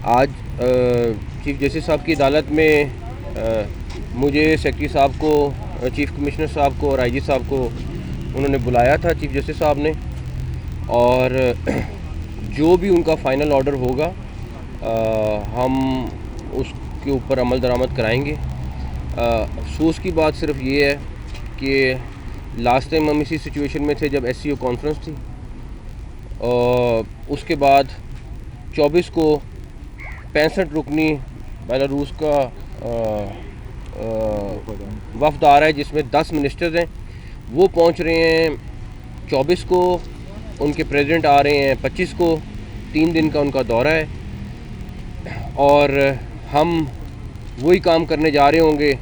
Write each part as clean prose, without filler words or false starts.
आज chief justice साहब की अदालत में मुझे सेक्रेटरी साहब को, चीफ कमिश्नर साहब को और आईजी साहब को उन्होंने बुलाया था चीफ जस्टिस साहब ने, और जो भी उनका फ़ाइनल ऑर्डर होगा हम उसके ऊपर अमल दरामद कराएंगे। अफसोस की बात सिर्फ ये है कि लास्ट टाइम हम इसी सिचुएशन में थे जब SCO कॉन्फ्रेंस थी, और उसके बाद 24 को 65 रुकनी बेलारूस का वफ़द आ रहा है जिसमें 10 मिनिस्टर्स हैं। वो पहुंच रहे हैं 24 को, उनके प्रेसिडेंट आ रहे हैं 25 को, 3 दिन का उनका दौरा है, और हम वही काम करने जा रहे होंगे,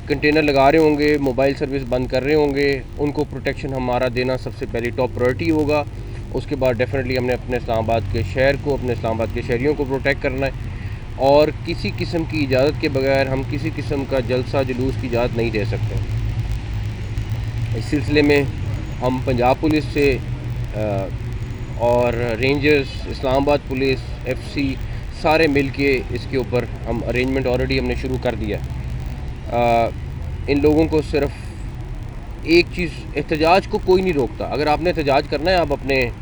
कंटेनर लगा रहे होंगे, मोबाइल सर्विस बंद कर रहे होंगे। उनको प्रोटेक्शन हमारा देना सबसे पहली टॉप प्रायोरिटी होगा। उसके बाद डेफिनेटली हमने अपने इस्लामाबाद के शहर को, अपने इस्लामाबाद के शहरियों को प्रोटेक्ट करना है, और किसी किस्म की इजाज़त के बगैर हम किसी किस्म का जलसा जुलूस की इजाज़त नहीं दे सकते। इस सिलसिले में हम पंजाब पुलिस से और रेंजर्स, इस्लामाबाद पुलिस, FC सारे मिल के इसके ऊपर हम अरेंजमेंट ऑलरेडी हमने शुरू कर दिया। इन लोगों को सिर्फ एक चीज़, एहतजाज को कोई नहीं रोकता। अगर आपने एहतजाज करना है, आप अपने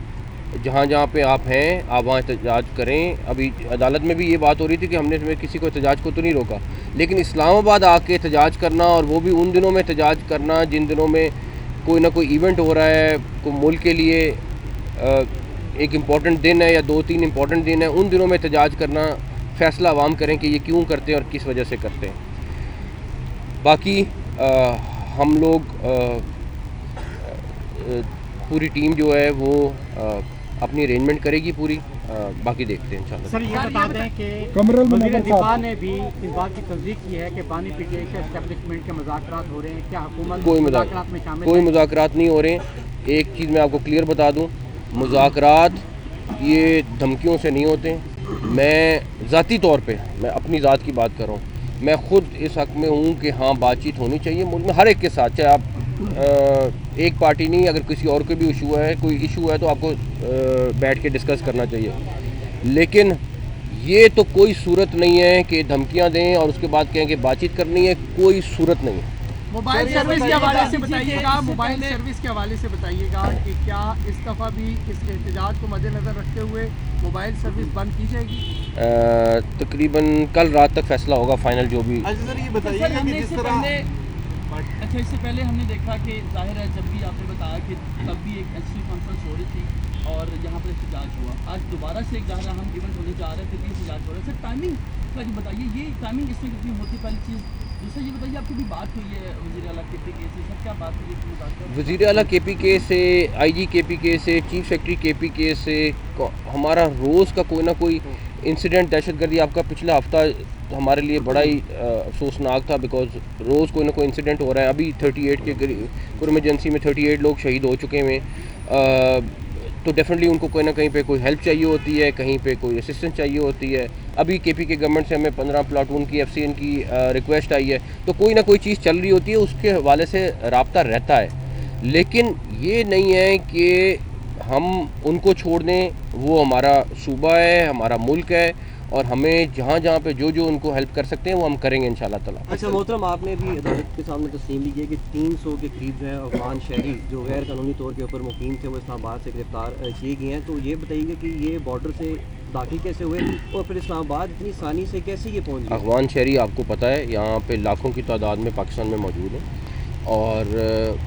जहाँ पे आप हैं आप वहाँ एहतजाज करें। अभी अदालत में भी ये बात हो रही थी कि हमने इसमें किसी को एहतजाज को तो नहीं रोका, लेकिन इस्लामाबाद आके एहतजाज करना, और वो भी उन दिनों में एहतजाज करना जिन दिनों में कोई ना कोई इवेंट हो रहा है, कोई मुल्क के लिए एक इम्पॉर्टेंट दिन है या 2-3 इम्पॉर्टेंट दिन है, उन दिनों में एहतजाज करना, फ़ैसला आवाम करें कि ये क्यों करते हैं और किस वजह से करते हैं। बाकी हम लोग पूरी टीम जो है वो अपनी अरेंजमेंट करेगी पूरी। बाकी देखते हैं इंशाल्लाह। सर ये बता दें कि वज़ीर दिफा ने भी इस बात की तस्दीक की है कि बानी PTI के एस्टेब्लिशमेंट के मुज़ाकरात हो रहे हैं। क्या हुकूमत कोई मुज़ाकरात में शामिल? कोई मुज़ाकरात नहीं हो रहे हैं। एक चीज़ मैं आपको क्लियर बता दूं, मुज़ाकरात ये धमकियों से नहीं होते। मैं ज़ाती तौर पे, मैं अपनी ज़ात की बात कर रहा हूँ, मैं ख़ुद इस हक़ में हूँ कि हाँ बातचीत होनी चाहिए मुल्क में हर एक के साथ, चाहे आप एक पार्टी नहीं, अगर किसी और के भी इशू है, कोई इशू है तो आपको बैठ के डिस्कस करना चाहिए। लेकिन ये तो कोई सूरत नहीं है कि धमकियां दें और उसके बाद कहें कि बातचीत करनी है, कोई सूरत नहीं है। मोबाइल सर्विस के हवाले से बताइएगा, मोबाइल सर्विस के हवाले से बताइएगा कि क्या इस दफ़ा भी इस एहतजाज को मद्देनज़र रखते हुए मोबाइल सर्विस बंद की जाएगी? तकरीबन कल रात तक फैसला होगा फाइनल जो भी। अच्छा सर ये बताइएगा कि जिस तरह अच्छा, इससे पहले हमने देखा कि जाहिर है जब भी आपने बताया कि तब भी एक SCO कॉन्फ्रेंस हो रही थी और यहाँ पर एहतजाज हुआ, आज दोबारा से एक जाहिर हम इवेंट होने जा रहे थे, एहतजाज हो रहा है। सर टाइमिंग का जो बताइए, ये टाइमिंग इसमें कितनी होती है, पहली चीज़। दूसरा ये बताइए, आपकी भी बात हुई है वज़ीर आला KPK से, सर क्या बात हुई है? वज़ीर आला KPK से, IG KPK से, चीफ सेक्रेटरी KPK से हमारा रोज़ का कोई ना कोई इंसिडेंट, दहशतगर्दी, आपका पिछला हफ्ता हमारे लिए बड़ा ही अफसोसनाक था, बिकॉज रोज़ कोई ना कोई इंसिडेंट हो रहा है। अभी 38 के करीब इमरजेंसी में 38 लोग शहीद हो चुके हैं। तो डेफिनेटली उनको कोई ना कहीं पे कोई हेल्प चाहिए होती है, कहीं पे कोई असिस्टेंस चाहिए होती है। अभी KPK गवर्नमेंट से हमें 15 प्लाटून की FCN की रिक्वेस्ट आई है, तो कोई ना कोई चीज़ चल रही होती है, उसके हवाले से रब्ता रहता है। लेकिन ये नहीं है कि हम उनको छोड़ दें, वो हमारा सूबा है, हमारा मुल्क है, और हमें जहाँ जहाँ पे जो उनको हेल्प कर सकते हैं वो हम करेंगे इंशाल्लाह ताला। अच्छा मोहतरम, आपने भी अदालत के सामने तस्लीम ली है कि 300 के करीब जो है अफगान शहरी जो गैर कानूनी तौर के ऊपर मुकीम थे वो इस्लामाबाद से गिरफ्तार किए गए हैं। तो ये बताइए कि ये बॉर्डर से दाखिल कैसे हुए और फिर इस्लामाबाद इतनी आसानी से कैसे ये पहुँच गए? अफगान शहरी आपको पता है यहाँ पे लाखों की तादाद में पाकिस्तान में मौजूद हैं, और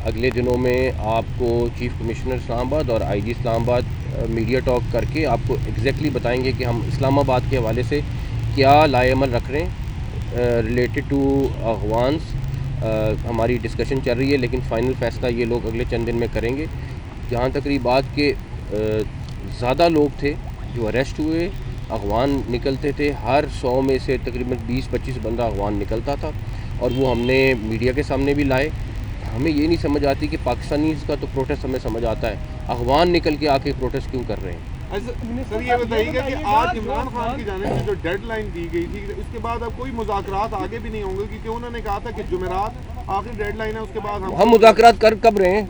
अगले दिनों में आपको चीफ कमिश्नर इस्लामाबाद और IG इस्लामाबाद मीडिया टॉक करके आपको एग्जैक्टली बताएंगे कि हम इस्लामाबाद के हवाले से क्या लाएअमल रख रहे हैं रिलेटेड टू अफगान्स। हमारी डिस्कशन चल रही है, लेकिन फ़ाइनल फ़ैसला ये लोग अगले चंद दिन में करेंगे। जहाँ तकरीबात के ज़्यादा लोग थे जो अरेस्ट हुए, अफगान निकलते थे, हर 100 में से तकरीबन 20-25 बंदा अफगान निकलता था, और वो हमने मीडिया के सामने भी लाए। हमें ये नहीं समझ आती कि पाकिस्तानी का तो प्रोटेस्ट हमें समझ आता है, अफगान निकल के आके प्रोटेस्ट क्यों कर रहे हैं? सर ये बताइएगा कि आज इमरान खान की जानिब से जो डेडलाइन दी गई थी, उसके बाद अब कोई मुज़ाकरात आगे भी नहीं होंगे, क्योंकि उन्होंने कहा था कि जुमेरात आखिरी डेडलाइन है, उसके बाद हम मुज़ाकरात कर कब रहे हैं?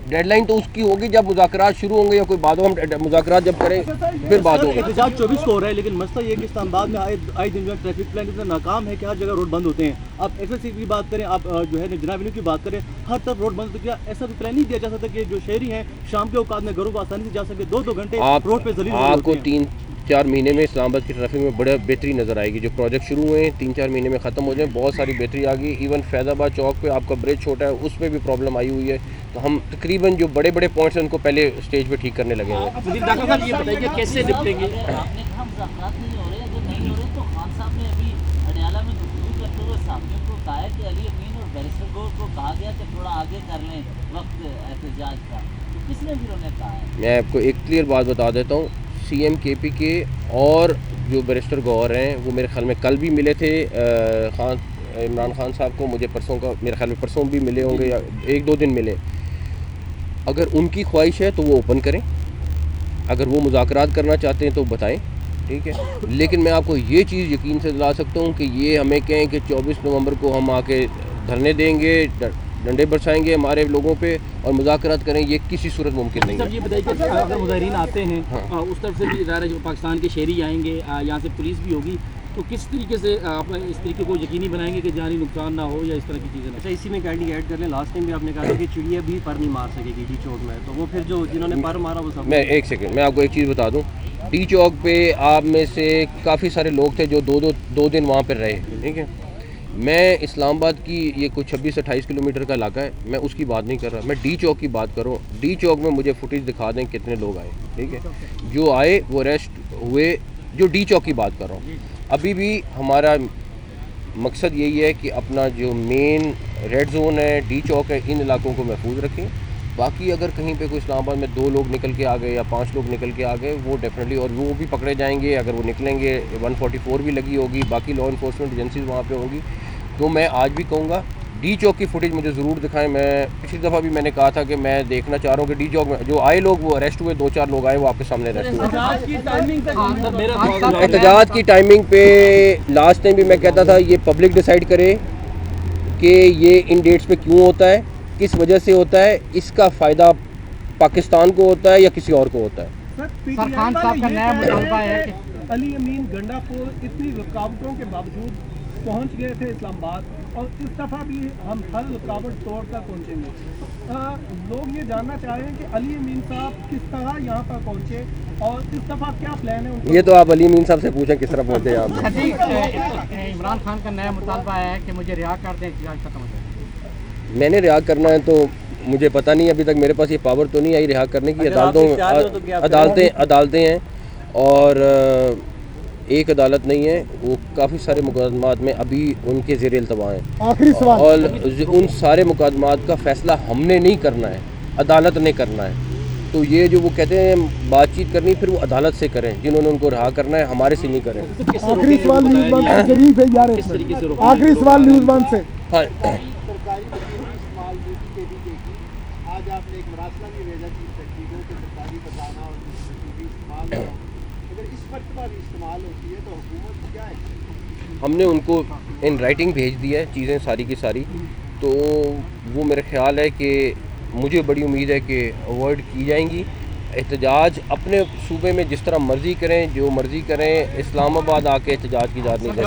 डेडलाइन तो उसकी होगी जब मुज़ाकरात शुरू होंगे या कोई बात हो, हम मुज़ाकरात जब करें फिर बात होगी। एहतजाज 24 को हो रहा है, लेकिन मसला ये है कि इस्लामाबाद में आए दिन जो है ट्रैफिक प्लान इतना नाकाम है कि हर जगह रोड बंद होते हैं। आप एक्सेसिव की बात करें, आप जो है जनाब की बात करें, हर तरफ रोड बंद। तो क्या ऐसा भी प्लान नहीं दिया जा सकता कि जो शहरी हैं शाम के औकात में घरों को आसानी से जा सके? 2-2 घंटे रोड पे जलील आपको 3-4 महीने में इस्लामाबाद की ट्रैफिक में बड़ा बेहतरी नज़र आएगी। जो प्रोजेक्ट शुरू हुए हैं 3-4 महीने में ख़त्म हो जाए, बहुत सारी बेहतरी आ गई। इवन फैज़ाबाद चौक पे आपका ब्रिज छोटा है, उस पर भी प्रॉब्लम आई हुई है। तो हम तकरीबन जो बड़े बड़े पॉइंट्स हैं उनको पहले स्टेज पे ठीक करने लगे हैं। डॉक्टर साहब ये बताइए कैसे निपटेंगे? आपने कहा मुज़ाकरात नहीं हो रहे, अगर नहीं हो रहे तो खान साहब ने अभी अडयाला में गुफ्तगू करते हुए साथियों को कहा है कि अली अमीन और बैरिस्टर को कहा गया कि थोड़ा आगे कर लें वक्त एहतजाज का, तो किसने फिर उन्हें कहा है? मैं आपको एक क्लियर बात बता देता हूँ, CM-KP के और जो बैरिस्टर गौर हैं वो मेरे ख्याल में कल भी मिले थे इमरान खान साहब को। मुझे परसों का मेरे ख्याल में परसों भी मिले होंगे या 1-2 दिन मिले। अगर उनकी ख्वाहिश है तो वो ओपन करें, अगर वो मुज़ाकरात करना चाहते हैं तो बताएं, ठीक है। लेकिन मैं आपको ये चीज़ यकीन से दिला सकता हूँ कि ये हमें कहें कि 24 नवंबर को हम आके धरने देंगे, डंडे बरसाएंगे हमारे लोगों पे और मुज़ाकरात करें, ये किसी सूरत मुमकिन नहीं सर है। ये बताइए कि अगर मुजाहिरीन आते हैं उस तरफ से भी ज़ाहिर है पाकिस्तान के शहरी आएंगे, यहाँ से पुलिस भी होगी, तो किस तरीके से आप इस तरीके को यकीनी बनाएंगे कि जानी नुकसान ना हो या इस तरह की चीज़ें ना? अच्छा, इसी में कैंडी ऐड कर लें, लास्ट टाइम भी आपने कहा था कि चिड़िया भी पर नहीं मार सकेगी डी चौक में, तो वो फिर जो जिन्होंने पर मारा वो सब। मैं एक सेकंड मैं आपको एक चीज़ बता दूं, डी चौक पे आप में से काफ़ी सारे लोग थे जो दो दिन वहाँ पर रहे, ठीक है। मैं इस्लामाबाद की ये कुछ 26-28 किलोमीटर का इलाका है, मैं उसकी बात नहीं कर रहा, मैं डी चौक की बात कर रहा हूँ। डी चौक में मुझे फुटेज दिखा दें कितने लोग आए, ठीक है। जो आए वो अरेस्ट हुए, जो डी चौक की बात कर रहा हूँ। अभी भी हमारा मकसद यही है कि अपना जो मेन रेड जोन है, डी चौक है, इन इलाकों को महफूज रखें। बाकी अगर कहीं पे कोई इस्लामाबाद में 2 लोग निकल के आ गए या 5 लोग निकल के आ गए, वो डेफिनेटली और वो भी पकड़े जाएंगे। अगर वो निकलेंगे 144 भी लगी होगी, बाकी लॉ इन्फोर्समेंट एजेंसीज वहाँ पे होंगी। तो मैं आज भी कहूँगा डी चौक की फुटेज मुझे ज़रूर दिखाएं। मैं पिछली दफ़ा भी मैंने कहा था कि मैं देखना चाह रहा हूँ कि डी चौक में जो आए लोग वो अरेस्ट हुए, 2-4 लोग आए वो आपके सामने अरेस्ट हुए। एहतजाज की टाइमिंग पे लास्ट टाइम भी मैं कहता था ये पब्लिक डिसाइड करे कि ये इन डेट्स पे क्यों होता है, किस वजह से होता है, इसका फ़ायदा पाकिस्तान को होता है या किसी और को होता है। सर खान साहब का नया मुतालबा है कि अली अमीन गंडापुर इतनी रुकावटों के बावजूद पहुंच गए थे इस्लामाबाद, और इस दफ़ा भी हम हर रुकावट तोड़ कर पहुँचेंगे। लोग ये जानना चाह रहे हैं कि अली अमीन साहब किस तरह यहाँ पर पहुँचे और इस दफ़ा क्या प्लान है। ये तो आप अली अमीन साहब से पूछें किस तरह पहुँचे यहाँ पे। इमरान खान का नया मुतालबा है कि मुझे रिहा कर दें, एहतजाज खत्म हो जाए। मैंने रिहा करना है तो मुझे पता नहीं, अभी तक मेरे पास ये पावर तो नहीं आई रिहा करने की। अदालतें हैं और एक अदालत नहीं है, वो काफ़ी सारे मुकदमात में अभी उनके ज़ेर इल्तवा हैं। आखिरी सवाल, और उन सारे मुकदमात का फ़ैसला हमने नहीं करना है, अदालत ने करना है। तो ये जो वो कहते हैं बातचीत करनी, फिर वो अदालत से करें, जिन्होंने उनको रहा करना है, हमारे से नहीं करें। आखिरी सवाल न्यूज़ वन से शरीफ है यार, आखिरी सवाल न्यूज़ वन से। हाँ, आज आपने एक मरासला भी भेजा चीफ सेक्रेटरी को कि सरकारी खजाना और इस्तेमाल हो, अगर इस मरतबा भी इस्तेमाल होती है तो हुकूमत क्या है? हमने उनको इन राइटिंग भेज दिया है चीज़ें सारी की सारी। तो वो मेरा ख्याल है कि मुझे बड़ी उम्मीद है कि अवॉइड की जाएंगी। एहतजाज अपने सूबे में जिस तरह मर्ज़ी करें, जो मर्ज़ी करें, इस्लामाबाद आके एहतजाज की इजाज़त नहीं दें।